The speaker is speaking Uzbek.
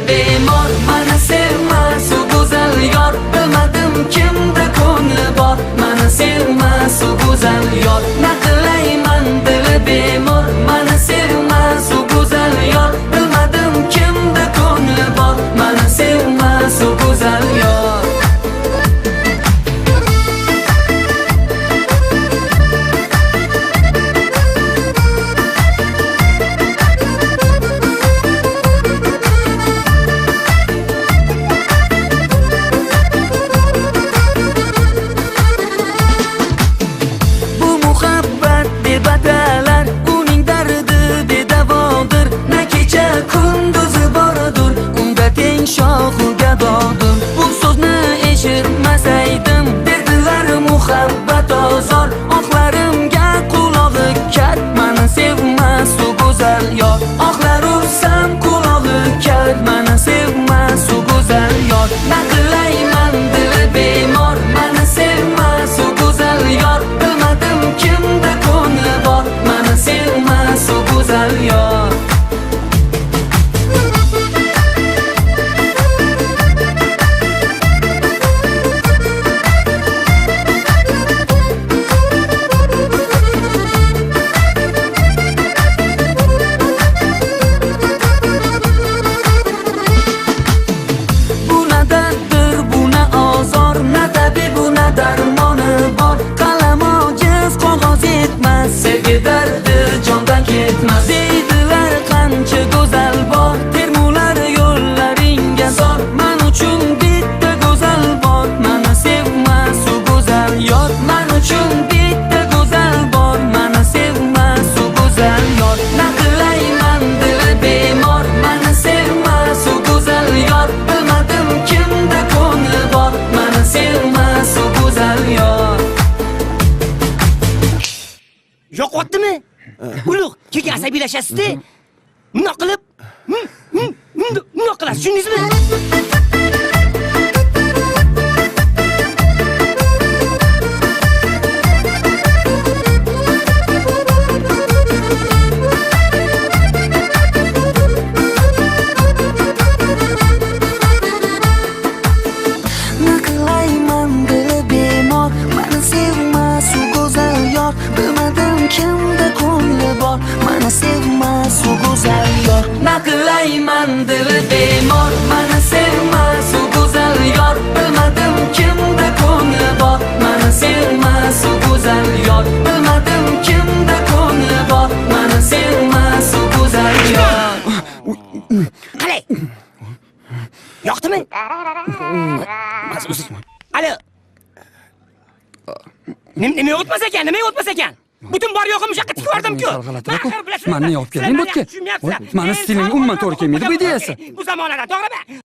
bemor, mani sevmas u go'zal yor. Bilmadim kimda ko'ngli bor, mani sevmas u go'zal yor. Na qilayman dili bemor, mani sevmas u go'zal yor. Bilmadim kimda ko'ngli bor, mani sevmas u go'zal yor. Batalar uning dardi bedavodir, na kecha kunduzi bordir, unda teng shohu gadodir. Bu so'zni eshitmasaydim, derdilar muhabbat ozor, oqlarimga qulog'i kat, mani sevmas u go'zal yor. Oqlar ursam qulog'i kat, mani sevmas u go'zal yor. Na qilayman dili bemor, mani sevmas u go'zal yor. Bilmadim kimda ko'ngli bor, mani sevmas u go'zal yor. Buna darddir, buna ozor, na tabib, buna darmoni bor. Qalam ojiz, qog'oz yetmas, sevgi dardir, jondan ketmas. Deydilar qancha go'zal bor, termular yo'llaringga zor. Men uchun bitta go'zal bor, mani sevmas u go'zal yor. Men uchun bitta go'zal bor, mani sevmas u go'zal yor. Na qilayman dili bemor, mani sevmas u go'zal yor. Bilmadim kimda ko'ngli bor, mani sevmas u go'zal yor. Yo'qotdimi? Ulug' keyin asabiylashasiz-da. Bundoq qilib, bundoq qilasiz, tushundingizmi? Na qilayman dili bemor, mani sevmas u go'zal yor. Bilmadim kimda ko'ngli bor, mani sevmas u go'zal yor. Na qilayman dili bemor, mani sevmas u go'zal yor. Bilmadim kimda ko'ngli bor, mani sevmas u go'zal yor. Bilmadim kimda ko'ngli bor, mani sevmas u go'zal yor. Qalay? Yoqdimi? Alo. Nima o'tmas ekan? Nima o'tmas ekan? Butun bor yo'qim o'sha tikib yubordim-ku. Mani yopib kelding bu yerga. Mani stiling umuman to'g'ri kelmaydi bu ideyasi. Bu zamonada to'g'rimi?